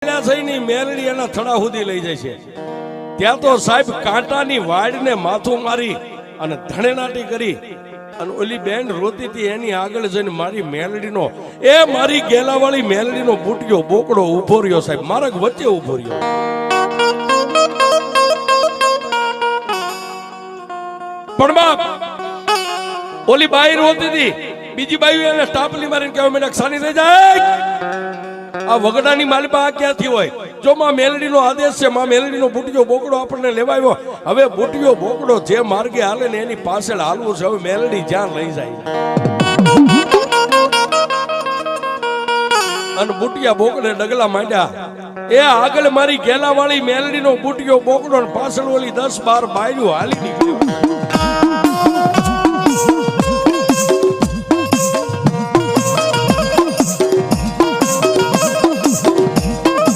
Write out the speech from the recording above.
થઈને મેલડી એના થડા સુધી લઈ જાય છે. ત્યાં તો સાહેબ કાંટાની વાડને માથું મારી અને ધણેનાટી કરી અને ઓલી બેન રોતી હતી એની આગળ જઈને મારી મેલડીનો મારી ગેલાવાળી મેલડીનો બુટિયો બોકડો ઉભો રહ્યો સાહેબ, મારા વચ્ચે ઉભો રહ્યો. પણ બાપ ઓલી બાઈ રોતી હતી, બીજી બાઈ એને ટાપલી મારીને કહેવા મને સાની થઈ જાય. આ વગડાની માલિપા આ ક્યાંથી હોય? જો માં મેલડીનો આદેશ છે, માં મેલડીનો બુટિયો બોકડો આપણને લેવાયો. હવે બુટિયો બોકડો જે માર્ગે હાલે ને એની પાછળ હાલવું છે. હવે મેલડી જ્યાં લઈ જાય અને બુટિયા બોકડે ડગલા માંડ્યા. આગળ મારી ગેલાવાળી મેલડીનો બુટિયો બોકડો, પાછળ ઓલી 10-12 બાયુ હાલી નીકળ્યો.